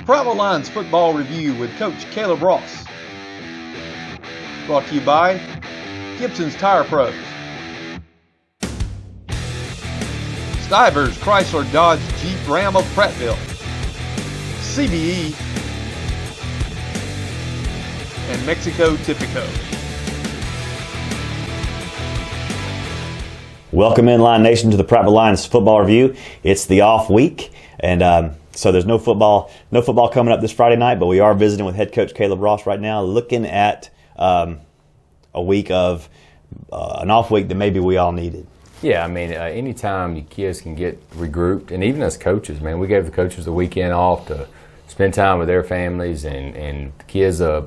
Prattville Lions Football Review with Coach Caleb Ross. Brought to you by Gibson's Tire Pros, Stivers Chrysler Dodge Jeep Ram of Prattville, CBE, and Mexico Typico. Welcome in, Lion Nation, to the Prattville Lions Football Review. It's the off week, and so there's no football coming up this Friday night, but we are visiting with head coach Caleb Ross right now, looking at a week of an off week that maybe we all needed. Yeah, I mean, anytime your kids can get regrouped, and even as coaches, man, we gave the coaches the weekend off to spend time with their families, and the kids the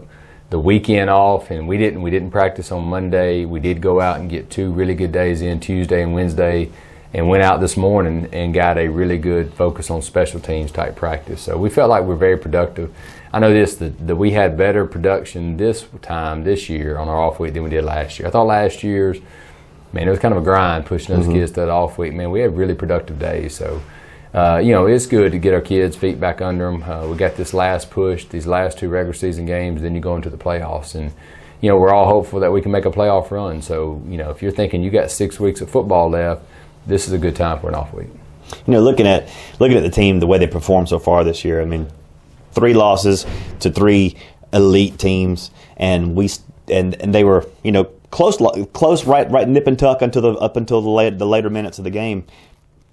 weekend off, and we didn't practice on Monday. We did go out and get 2 really good days in, Tuesday and Wednesday, and went out this morning and got a really good focus on special teams type practice. So we felt like we were very productive. I know that we had better production this year on our off week than we did last year. I thought last year's, man, it was kind of a grind pushing those kids to that off week. Man, we had really productive days. So, it's good to get our kids' feet back under them. We got this last push, these last 2 regular season games, then you go into the playoffs. And, we're all hopeful that we can make a playoff run. So, if you're thinking you got 6 weeks of football left, this is a good time for an off week. Looking at the team, the way they performed so far this year, I mean, 3 losses to 3 elite teams, and they were, close, right nip and tuck up until the later minutes of the game.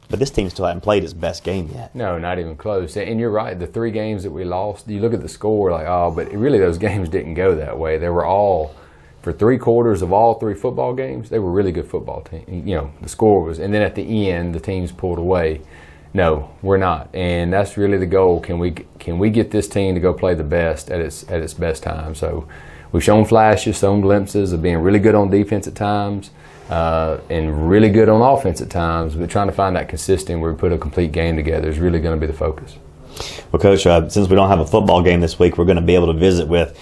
But this team still hasn't played its best game yet. No, not even close. And you're right, the 3 games that we lost, you look at the score like, but really those games didn't go that way. They were all, for 3 quarters of all 3 football games, they were really good football teams. The score was, and then at the end, the teams pulled away. No, we're not, and that's really the goal. Can we get this team to go play the best at its best time? So we've shown flashes, shown glimpses of being really good on defense at times, and really good on offense at times. But trying to find that consistent where we put a complete game together is really going to be the focus. Well, Coach, since we don't have a football game this week, we're going to be able to visit with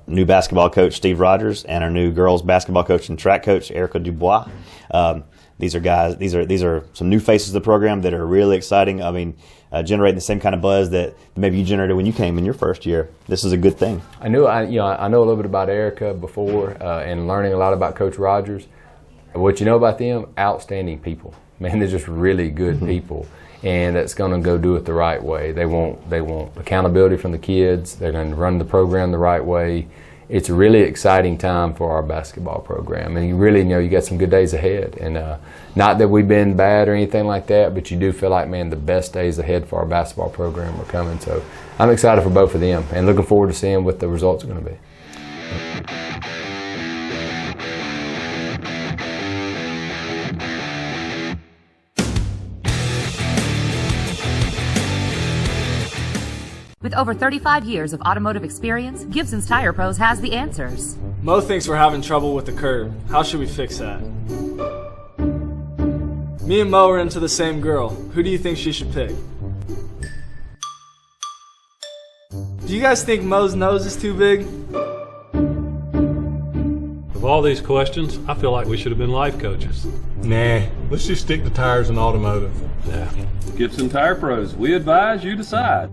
new basketball coach Steve Rogers and our new girls basketball coach and track coach Erica DuBois. These are some new faces of the program that are really exciting. I mean, generating the same kind of buzz that maybe you generated when you came in your first year. This is a good thing. I know a little bit about Erica before, and learning a lot about Coach Rogers. What you know about them? Outstanding people. Man, they're just really good people. And that's going to go do it the right way. They want accountability from the kids. They're going to run the program the right way. It's a really exciting time for our basketball program, and you really you got some good days ahead. And not that we've been bad or anything like that, but you do feel like, man, the best days ahead for our basketball program are coming. So I'm excited for both of them, and looking forward to seeing what the results are going to be. With over 35 years of automotive experience, Gibson's Tire Pros has the answers. Mo thinks we're having trouble with the curb. How should we fix that? Me and Mo are into the same girl. Who do you think she should pick? Do you guys think Mo's nose is too big? Of all these questions, I feel like we should have been life coaches. Nah, let's just stick to tires and automotive. Yeah. Gibson Tire Pros, we advise, you decide.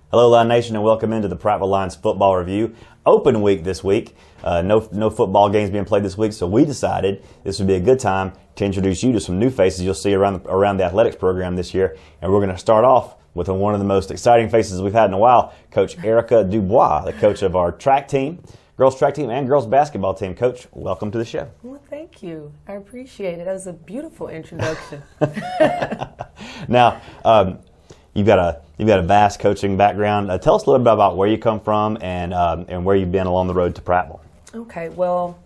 Hello, Lion Nation, and welcome into the Prattville Lions Football Review. Open week this week. No football games being played this week, so we decided this would be a good time to introduce you to some new faces you'll see around the athletics program this year. And we're going to start off with one of the most exciting faces we've had in a while, Coach Erica DuBois, the coach of our track team, girls track team, and girls basketball team. Coach, welcome to the show. Well, thank you. I appreciate it. That was a beautiful introduction. Now, you've got a vast coaching background. Tell us a little bit about where you come from and where you've been along the road to Prattville. Okay, well,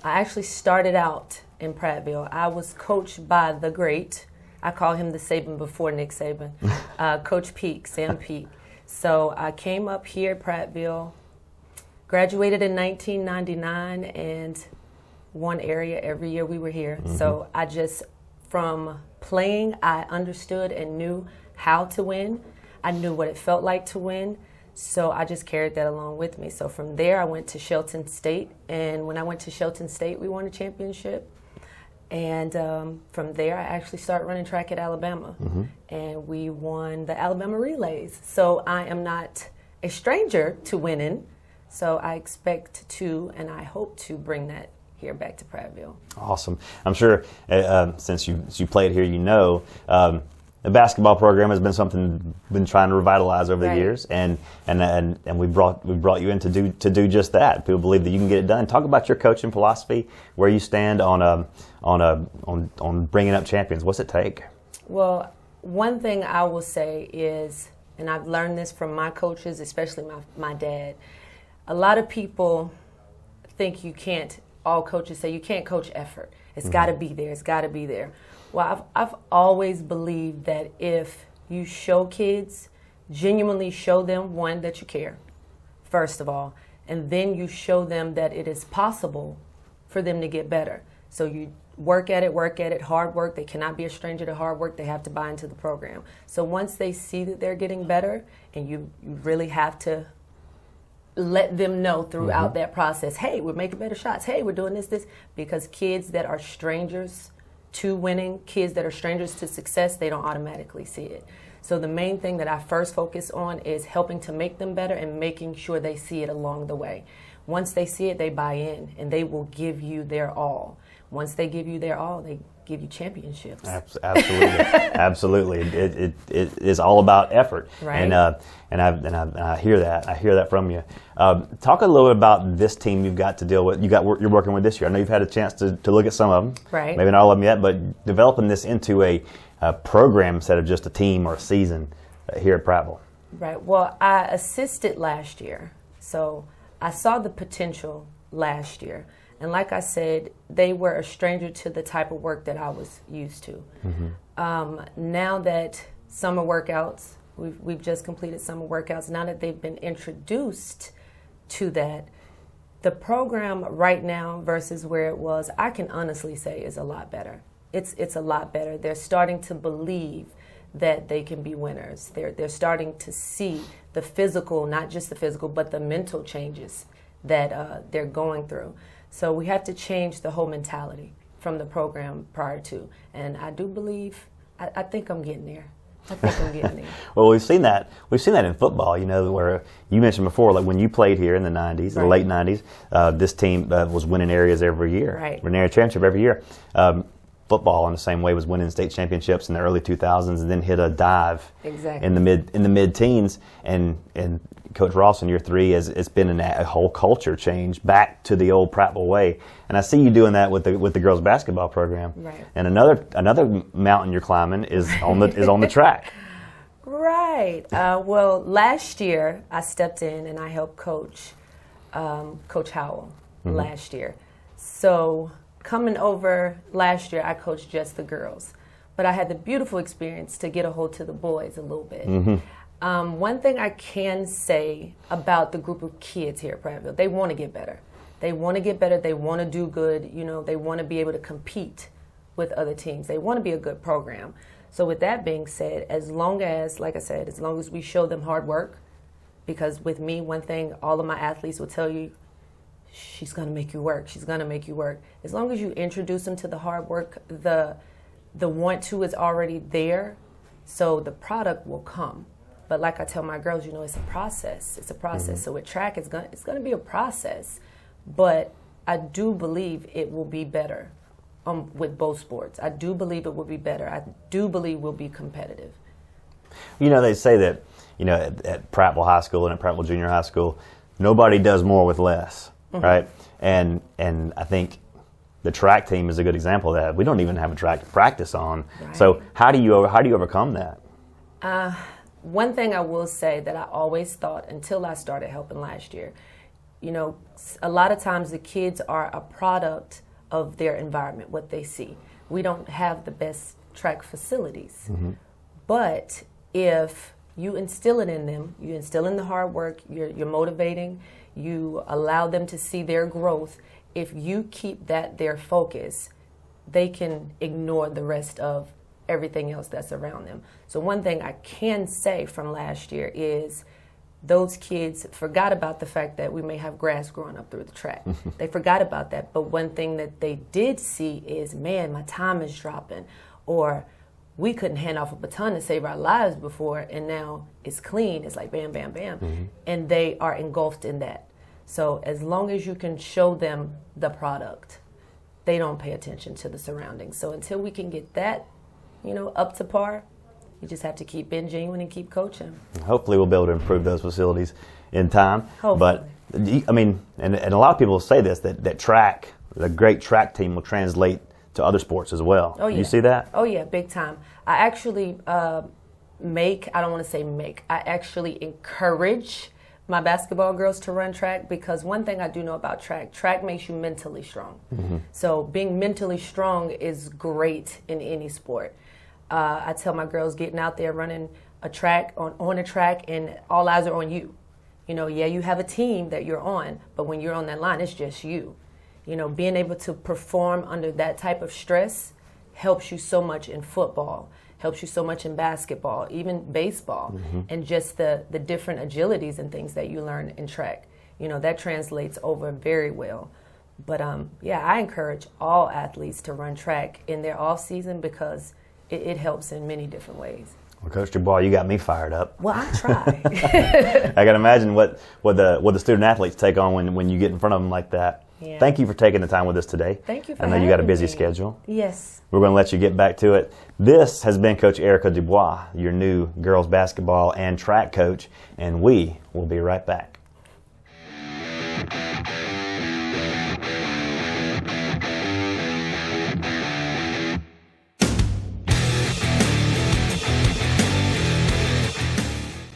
I actually started out in Prattville. I was coached by the great, I call him the Saban before Nick Saban, Coach Peak, Sam Peak. So I came up here at Prattville, graduated in 1999, and won area every year we were here. So I just, from playing, I understood and knew how to win. I knew what it felt like to win. So I just carried that along with me. So from there, I went to Shelton State. And when I went to Shelton State, we won a championship. And from there, I actually started running track at Alabama. And we won the Alabama relays. So I am not a stranger to winning. So I expect to, and I hope to, bring that here back to Prattville. Awesome. I'm sure since you played here, the basketball program has been something we've been trying to revitalize over the years, and we brought you in to do just that. People believe that you can get it done. Talk about your coaching philosophy, where you stand on bringing up champions. What's it take? Well, one thing I will say is, and I've learned this from my coaches, especially my dad. A lot of people think you can't. All coaches say you can't coach effort. It's got to be there. It's got to be there. Well, I've always believed that if you show kids, genuinely show them, one, that you care, first of all, and then you show them that it is possible for them to get better. So you work at it, hard work. They cannot be a stranger to hard work. They have to buy into the program. So once they see that they're getting better, and you really have to let them know throughout that process, hey, we're making better shots. Hey, we're doing this, because kids that are strangers to winning, kids that are strangers to success, they don't automatically see it. So the main thing that I first focus on is helping to make them better and making sure they see it along the way. Once they see it, they buy in, and they will give you their all. Once they give you their all, they give you championships. Absolutely, absolutely. It is all about effort, right? And I hear that. I hear that from you. Talk a little bit about this team you've got to deal with. You're working with this year. I know you've had a chance to look at some of them, right? Maybe not all of them yet, but developing this into a program instead of just a team or a season here at Prattville. Right. Well, I assisted last year, so I saw the potential last year. And like I said, they were a stranger to the type of work that I was used to. Now that summer workouts, we've just completed summer workouts, now that they've been introduced to that, the program right now versus where it was, I can honestly say is a lot better. It's a lot better. They're starting to believe that they can be winners. They're starting to see the physical, not just the physical, but the mental changes that they're going through. So we have to change the whole mentality from the program prior to. And I do believe, I think I'm getting there. I think I'm getting there. Well, we've seen that in football, where you mentioned before, like when you played here in the 90s, the late 90s, this team was winning areas every year. Right. Winning area championship every year. Football in the same way was winning state championships in the early 2000s and then hit a dive in the mid-teens. And Coach Ross in year 3 it's been a whole culture change back to the old Prattville way. And I see you doing that with the girls basketball program. Right. And another mountain you're climbing is on the track. Right. Well, last year I stepped in and I helped coach Coach Howell last year. So coming over last year, I coached just the girls. But I had the beautiful experience to get a hold to the boys a little bit. One thing I can say about the group of kids here at Prattville, they want to get better. They want to get better. They want to do good. They want to be able to compete with other teams. They want to be a good program. So with that being said, as long as we show them hard work, because with me, one thing all of my athletes will tell you, she's going to make you work. She's going to make you work. As long as you introduce them to the hard work, the want to is already there, so the product will come. But like I tell my girls, it's a process. It's a process. So with track, it's going to be a process. But I do believe it will be better with both sports. I do believe it will be better. I do believe we'll be competitive. They say that, at Prattville High School and at Prattville Junior High School, nobody does more with less, right? And I think the track team is a good example of that. We don't even have a track to practice on. Right. So how do you overcome that? One thing I will say that I always thought until I started helping last year, a lot of times the kids are a product of their environment, what they see. We don't have the best track facilities. But if you instill it in them, you instill in the hard work, you're motivating, you allow them to see their growth, if you keep that their focus, they can ignore the rest of everything else that's around them. So one thing I can say from last year is those kids forgot about the fact that we may have grass growing up through the track. They forgot about that. But one thing that they did see is, man, my time is dropping. Or we couldn't hand off a baton to save our lives before, and now it's clean. It's like bam, bam, bam. And they are engulfed in that. So as long as you can show them the product, they don't pay attention to the surroundings. So until we can get that, up to par, you just have to keep being genuine and keep coaching. Hopefully we'll be able to improve those facilities in time. Hopefully. But, I mean, and a lot of people say this, that track, the great track team will translate to other sports as well. Oh, yeah. You see that? Oh, yeah, big time. I actually I actually encourage my basketball girls to run track, because one thing I do know about track makes you mentally strong. So being mentally strong is great in any sport. I tell my girls, getting out there running a track on a track, and all eyes are on you. You have a team that you're on, but when you're on that line, it's just you. Being able to perform under that type of stress helps you so much in football, helps you so much in basketball, even baseball, and just the different agilities and things that you learn in track. That translates over very well. But I encourage all athletes to run track in their off season, because it helps in many different ways. Well, Coach DuBois, you got me fired up. Well, I try. I can imagine what the student athletes take on when you get in front of them like that. Yeah. Thank you for taking the time with us today. Thank you for I know you got a busy schedule. Yes. We're going to let you get back to it. This has been Coach Erica DuBois, your new girls basketball and track coach, and we will be right back.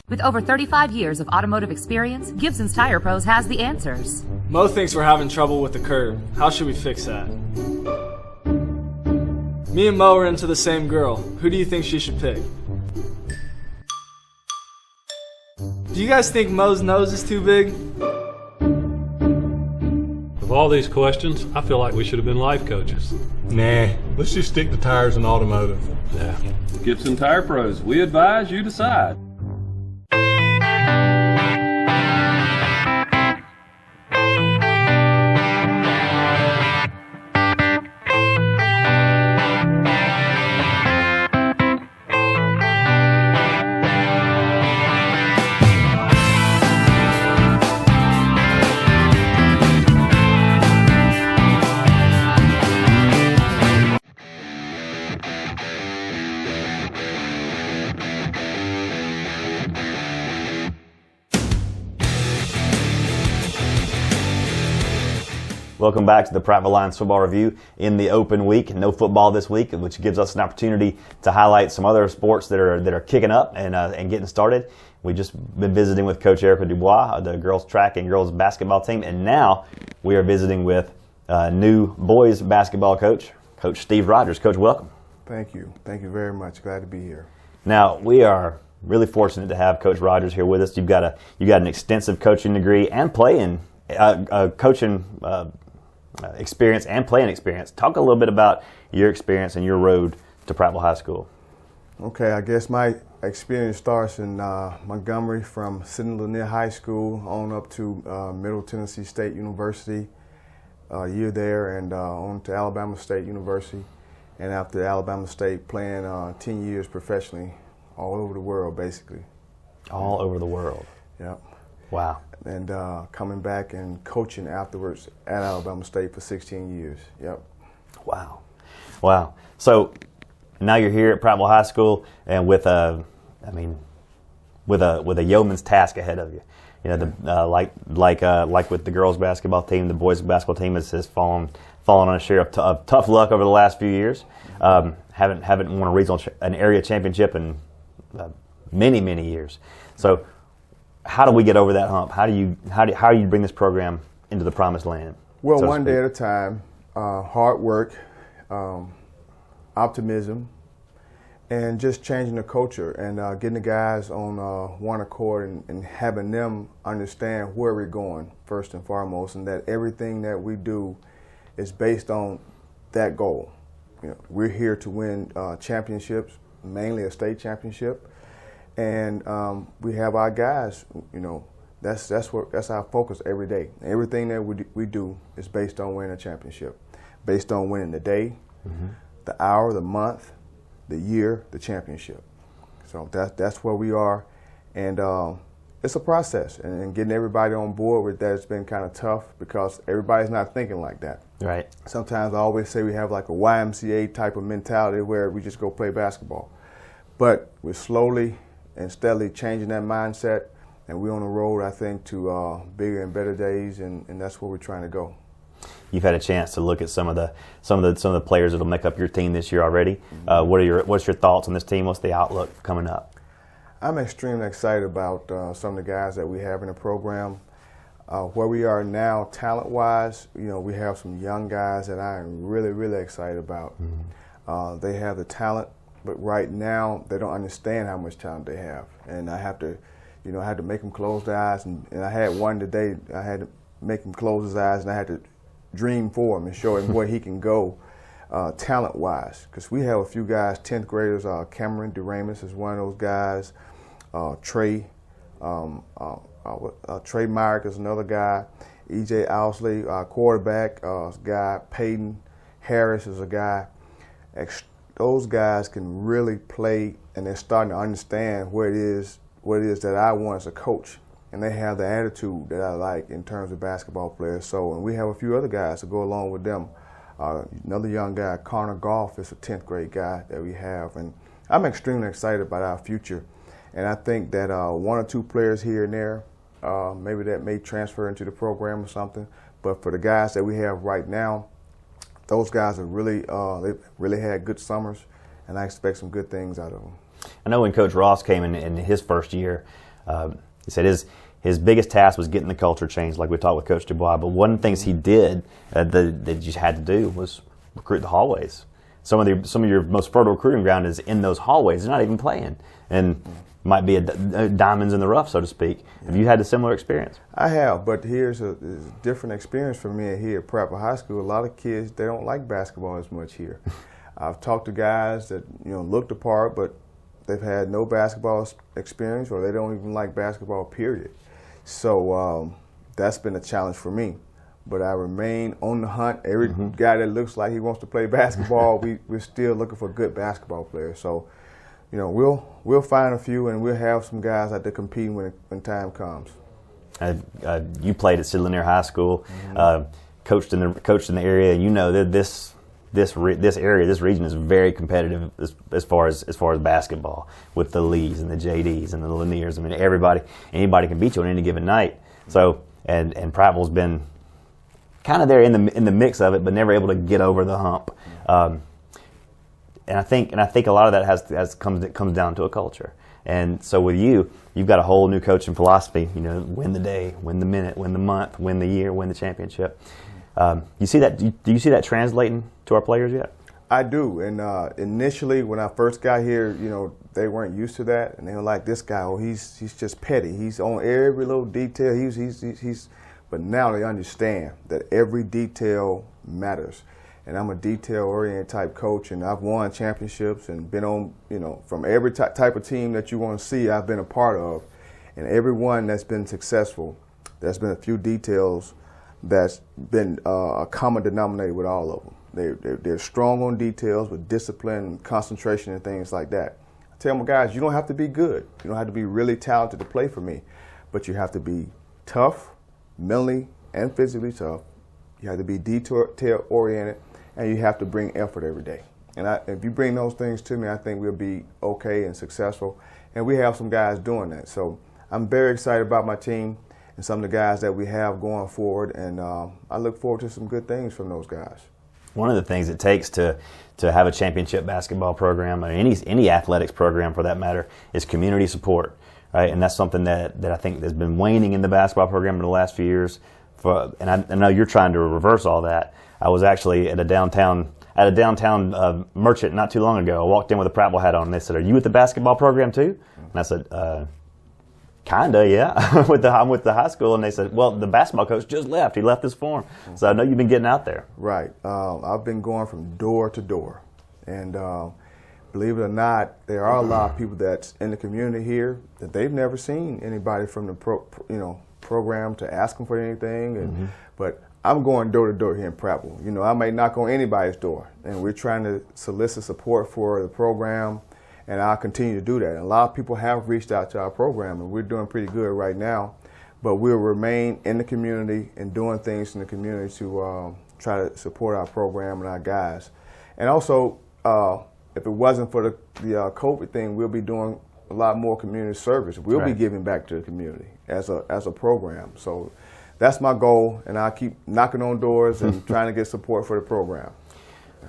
With over 35 years of automotive experience, Gibson's Tire Pros has the answers. Mo thinks we're having trouble with the curb. How should we fix that? Me and Mo are into the same girl. Who do you think she should pick? Do you guys think Mo's nose is too big? Of all these questions, I feel like we should have been life coaches. Nah, let's just stick to tires and automotive. Yeah. Gibson Tire Pros, we advise, you decide. Welcome back to the Prattville Lions Football Review in the open week. No football this week, which gives us an opportunity to highlight some other sports that are kicking up and getting started. We've just been visiting with Coach Erica DuBois, the girls track and girls basketball team, and now we are visiting with new boys basketball coach, Coach Steve Rogers. Coach, welcome. Thank you. Thank you very much. Glad to be here. Now, we are really fortunate to have Coach Rogers here with us. You got an extensive coaching degree and coaching experience and playing experience. Talk a little bit about your experience and your road to Prattville High School. Okay, I guess my experience starts in Montgomery, from Sidney Lanier High School on up to Middle Tennessee State University, a year there, and on to Alabama State University. And after Alabama State, playing 10 years professionally all over the world, basically. All over the world. Yep. Wow. And coming back and coaching afterwards at Alabama State for 16 years. Yep. Wow. Wow. So now you're here at Prattville High School, and with a yeoman's task ahead of you. You know, like with the girls basketball team, the boys basketball team has fallen on a share of tough luck over the last few years. Haven't won an area championship in many years. So how do we get over that hump? How do you bring this program into the promised land? Well, so one day at a time. hard work, optimism, and just changing the culture and getting the guys on one accord and having them understand where we're going first and foremost, and that everything that we do is based on that goal. You know, we're here to win championships, mainly a state championship, and we have our guys. You know, that's our focus every day. Everything that we do is based on winning a championship, based on winning the day, the hour, the month, the year, the championship. So that's where we are, and it's a process, and getting everybody on board with that has been kind of tough because everybody's not thinking like that. Right. Sometimes I always say we have like a YMCA type of mentality where we just go play basketball, but we're slowly and steadily changing that mindset, and we're on the road, I think, to bigger and better days, and that's where we're trying to go. You've had a chance to look at some of the players that'll make up your team this year already. What's your thoughts on this team? What's the outlook coming up? I'm extremely excited about some of the guys that we have in the program. Where we are now, talent-wise, you know, we have some young guys that I am really, really excited about. They have the talent, but right now they don't understand how much talent they have, and I have to make them close their eyes. And I had one today. I had to make him close his eyes, and I had to dream for him and show him where he can go talent-wise. Because we have a few guys, 10th graders. Cameron DeRamus is one of those guys. Trey Myrick is another guy. E.J. Owsley, quarterback, guy. Peyton Harris is a guy. Those guys can really play, and they're starting to understand what it is that I want as a coach. And they have the attitude that I like in terms of basketball players. So, and we have a few other guys to go along with them. Another young guy, Connor Goff, is a 10th grade guy that we have. And I'm extremely excited about our future. And I think that one or two players here and there, maybe that may transfer into the program or something. But for the guys that we have right now, those guys are they've really had good summers, and I expect some good things out of them. I know when Coach Ross came in his first year, he said his biggest task was getting the culture changed, like we talked with Coach DuBois. But one of the things he did that you had to do was recruit the hallways. Some of your most fertile recruiting ground is in those hallways. They're not even playing, and might be diamonds in the rough, so to speak. Have you had a similar experience? I have, but here's a different experience for me here at Prattville High School. A lot of kids, they don't like basketball as much here. I've talked to guys that look the part, but they've had no basketball experience, or they don't even like basketball, period. So that's been a challenge for me. But I remain on the hunt. Every guy that looks like he wants to play basketball, we're still looking for good basketball players. So, we'll find a few, and we'll have some guys out there competing when time comes. You played at Sid Lanier High School, coached in the area. You know that this region is very competitive as far as basketball, with the Lees and the JDs and the Laniers. I mean, anybody can beat you on any given night. So, and Prattville's been kind of there in the mix of it, but never able to get over the hump. And I think a lot of that comes down to a culture. And so with you've got a whole new coaching philosophy. Win the day, win the minute, win the month, win the year, win the championship. You see that? Do you see that translating to our players yet? I do. And initially, when I first got here, they weren't used to that, and they were like, "This guy, he's just petty. He's on every little detail. He's." But now they understand that every detail matters. And I'm a detail-oriented type coach, and I've won championships and been on, from every type of team that you want to see, I've been a part of. And every one that's been successful, there's been a few details that's been a common denominator with all of them. They're strong on details with discipline and concentration and things like that. I tell my guys, you don't have to be good. You don't have to be really talented to play for me, but you have to be tough, mentally and physically tough. You have to be detail-oriented, and you have to bring effort every day. And if you bring those things to me, I think we'll be okay and successful. And we have some guys doing that. So I'm very excited about my team and some of the guys that we have going forward. And I look forward to some good things from those guys. One of the things it takes to have a championship basketball program, or any athletics program for that matter, is community support. Right? And that's something that I think has been waning in the basketball program in the last few years. and I know you're trying to reverse all that. I was actually at a downtown merchant not too long ago. I walked in with a Prattville hat on, and they said, "Are you with the basketball program too?" And I said, "Kinda, yeah." I'm with the high school, and they said, "Well, the basketball coach just left. He left this form." So I know you've been getting out there. Right. I've been going from door to door, and believe it or not, there are a lot of people that's in the community here that they've never seen anybody from the program to ask them for anything. But I'm going door to door here in Prattville. I may knock on anybody's door, and we're trying to solicit support for the program, and I'll continue to do that. And a lot of people have reached out to our program, and we're doing pretty good right now. But we'll remain in the community and doing things in the community to try to support our program and our guys. And also, if it wasn't for the COVID thing, we'll be doing a lot more community service. We'll be giving back to the community as a program. So that's my goal, and I'll keep knocking on doors and trying to get support for the program.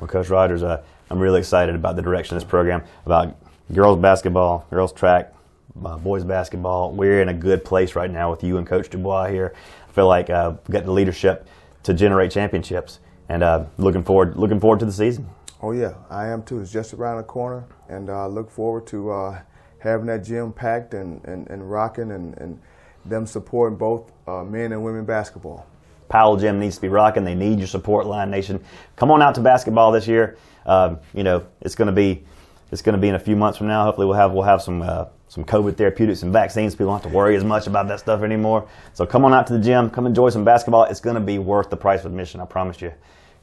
Well, Coach Rogers, I'm really excited about the direction of this program, about girls basketball, girls track, boys basketball. We're in a good place right now with you and Coach DuBois here. I feel like we've got the leadership to generate championships, and looking forward to the season. Oh yeah, I am too. It's just around the corner, and I look forward to having that gym packed and rocking, and them supporting both men and women basketball. Powell Gym needs to be rocking. They need your support, Lion Nation. Come on out to basketball this year. It's going to be in a few months from now. Hopefully we'll have some COVID therapeutics and vaccines. People don't have to worry as much about that stuff anymore. So come on out to the gym. Come enjoy some basketball. It's going to be worth the price of admission. I promise you.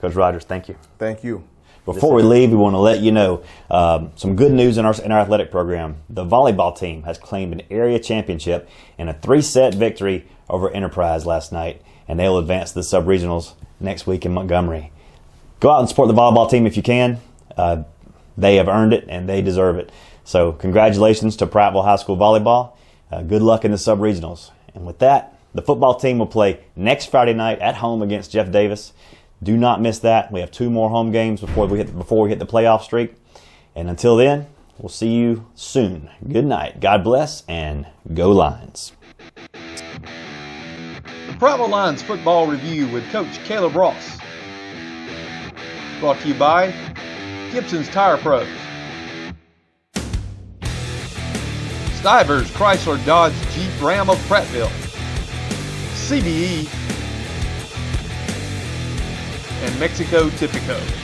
Coach Rogers, thank you. Thank you. Before we leave, we want to let you know some good news in our athletic program. The volleyball team has claimed an area championship in a 3-set victory over Enterprise last night, and they'll advance to the sub-regionals next week in Montgomery. Go out and support the volleyball team if you can. They have earned it, and they deserve it. So congratulations to Prattville High School Volleyball. Good luck in the sub-regionals. And with that, the football team will play next Friday night at home against Jeff Davis. Do not miss that. We have 2 more home games before we hit the playoff streak. And until then, we'll see you soon. Good night. God bless, and go Lions. The Prattville Lions Football Review with Coach Caleb Ross. Brought to you by Gibson's Tire Pros, Stivers Chrysler Dodge Jeep Ram of Prattville, CBE, and Mexico Typico.